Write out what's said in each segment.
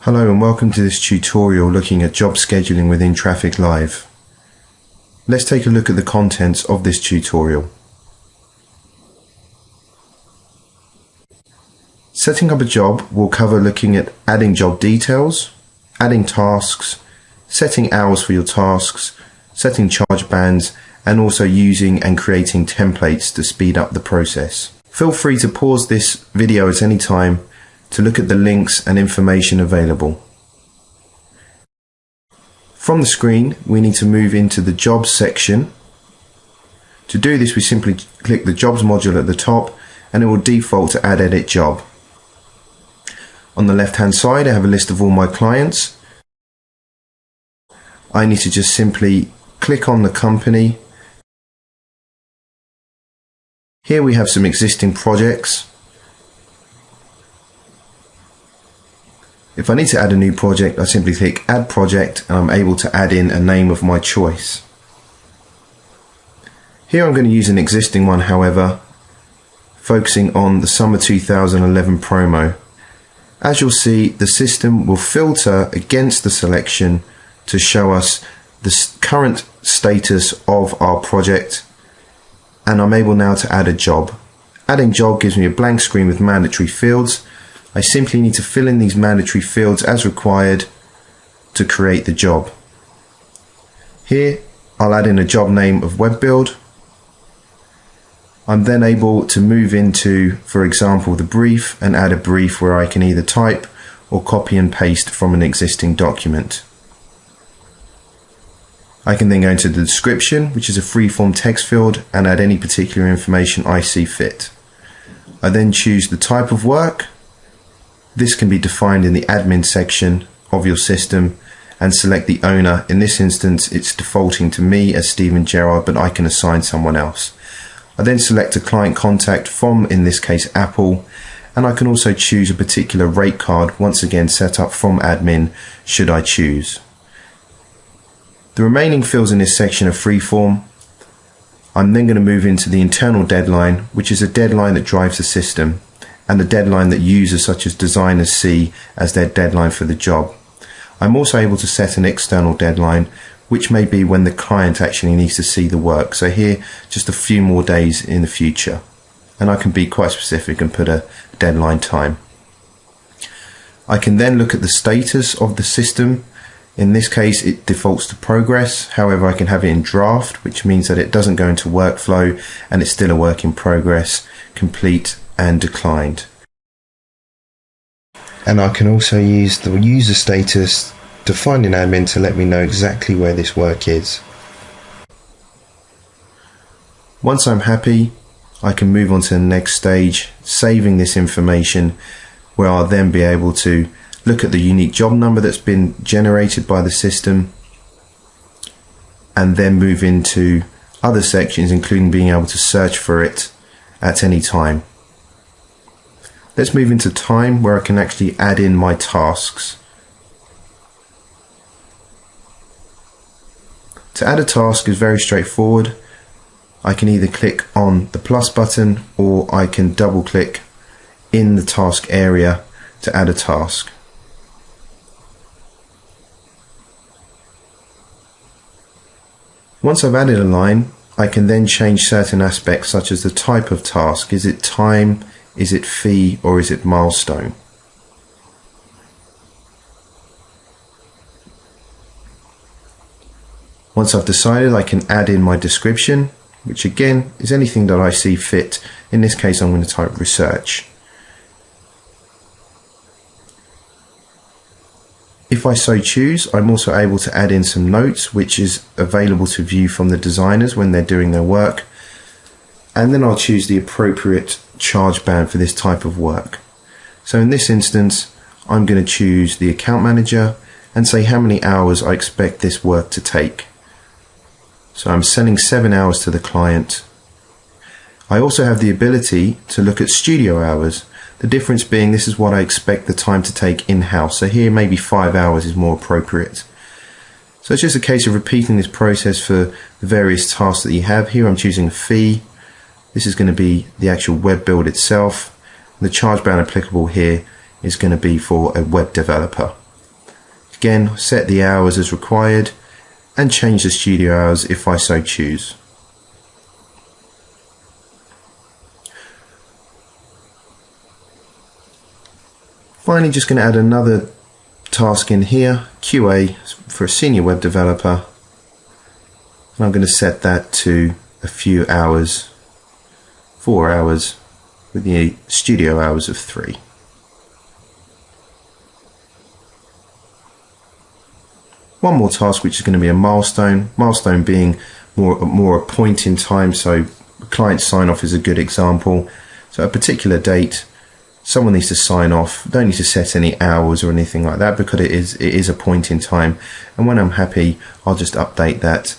Hello and welcome to this tutorial looking at job scheduling within Traffic Live. Let's take a look at the contents of this tutorial. Setting up a job will cover looking at adding job details, adding tasks, setting hours for your tasks, setting charge bands, and also using and creating templates to speed up the process. Feel free to pause this video at any time to look at the links and information available. From the screen, we need to move into the Jobs section. To do this, we simply click the Jobs module at the top and it will default to Add Edit Job. On the left hand side, I have a list of all my clients. I need to just simply click on the company. Here we have some existing projects. If I need to add a new project, I simply click Add Project and I'm able to add in a name of my choice. Here I'm going to use an existing one, however, focusing on the Summer 2011 promo. As you'll see, the system will filter against the selection to show us the current status of our project, and I'm able now to add a job. Adding job gives me a blank screen with mandatory fields. I simply need to fill in these mandatory fields as required to create the job. Here I'll add in a job name of web build. I'm then able to move into, for example, the brief and add a brief where I can either type or copy and paste from an existing document. I can then go into the description, which is a free-form text field, and add any particular information I see fit. I then choose the type of work. This can be defined in the admin section of your system, and select the owner. In this instance, it's defaulting to me as Stephen Gerrard, but I can assign someone else. I then select a client contact from, in this case, Apple, and I can also choose a particular rate card, once again set up from admin, should I choose. The remaining fields in this section are freeform. I'm then going to move into the internal deadline, which is a deadline that drives the system, and the deadline that users such as designers see as their deadline for the job. I'm also able to set an external deadline, which may be when the client actually needs to see the work. So here, just a few more days in the future. And I can be quite specific and put a deadline time. I can then look at the status of the system. In this case, it defaults to progress. However, I can have it in draft, which means that it doesn't go into workflow and it's still a work in progress, complete and declined. And I can also use the user status to find an admin to let me know exactly where this work is. Once I'm happy, I can move on to the next stage, saving this information, where I'll then be able to look at the unique job number that's been generated by the system, and then move into other sections, including being able to search for it at any time. Let's move into time, where I can actually add in my tasks. To add a task is very straightforward. I can either click on the plus button or I can double click in the task area to add a task. Once I've added a line, I can then change certain aspects such as the type of task. Is it time? Is it fee, or is it milestone? Once I've decided, I can add in my description, which again is anything that I see fit. In this case, I'm going to type research. If I so choose, I'm also able to add in some notes, which is available to view from the designers when they're doing their work. And then I'll choose the appropriate charge band for this type of work. So in this instance, I'm going to choose the account manager and say how many hours I expect this work to take. So I'm sending 7 hours to the client. I also have the ability to look at studio hours. The difference being this is what I expect the time to take in-house. So here maybe 5 hours is more appropriate. So it's just a case of repeating this process for the various tasks that you have. Here I'm choosing a fee. This is going to be the actual web build itself. The charge band applicable here is going to be for a web developer. Again, set the hours as required and change the studio hours if I so choose. Finally, just going to add another task in here, QA for a senior web developer, and I'm going to set that to a few hours, 4 hours, with the studio hours of 3. One more task, which is going to be a milestone being more a point in time, so client sign off is a good example. So a particular date, someone needs to sign off, don't need to set any hours or anything like that, because it is a point in time, and when I'm happy I'll just update that.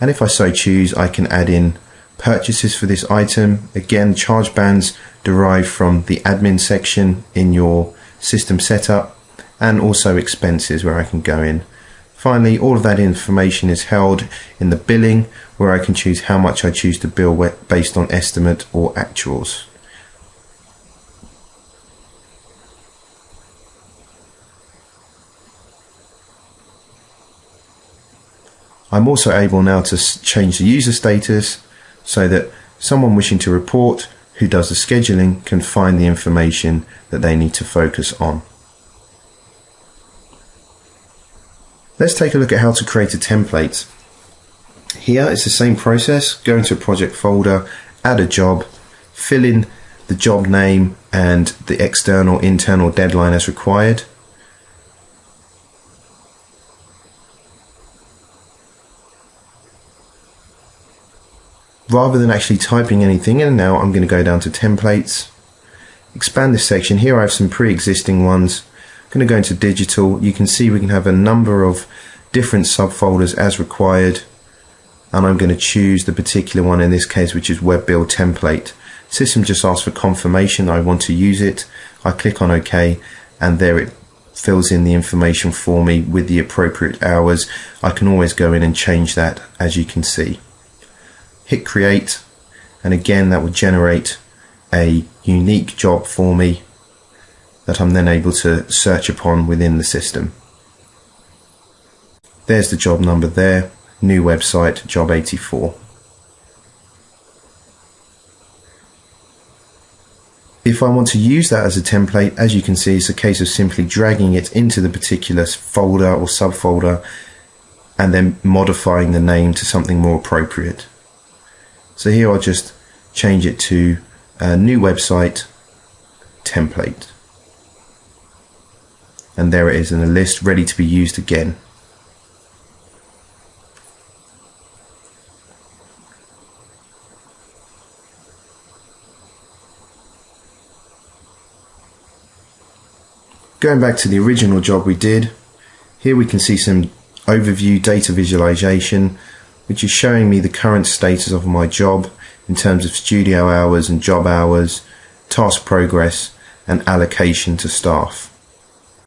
And if I so choose, I can add in purchases for this item. Again, charge bands derive from the admin section in your system setup, and also expenses where I can go in. Finally, all of that information is held in the billing, where I can choose how much I choose to bill based on estimate or actuals. I'm also able now to change the user status so that someone wishing to report who does the scheduling can find the information that they need to focus on. Let's take a look at how to create a template. Here it's the same process. Go into a project folder, add a job, fill in the job name and the external internal deadline as required. Rather than actually typing anything in now, I'm going to go down to templates, expand this section. Here I have some pre-existing ones. I'm going to go into digital. You can see we can have a number of different subfolders as required, and I'm going to choose the particular one in this case, which is web build template. System just asks for confirmation that I want to use it. I click on OK, and there it fills in the information for me with the appropriate hours. I can always go in and change that, as you can see. Hit create, and again that will generate a unique job for me that I'm then able to search upon within the system. There's the job number there, new website, job 84. If I want to use that as a template, as you can see, it's a case of simply dragging it into the particular folder or subfolder and then modifying the name to something more appropriate. So here I'll just change it to a new website template. And there it is in a list ready to be used again. Going back to the original job we did, here we can see some overview data visualization, which is showing me the current status of my job in terms of studio hours and job hours, task progress and allocation to staff.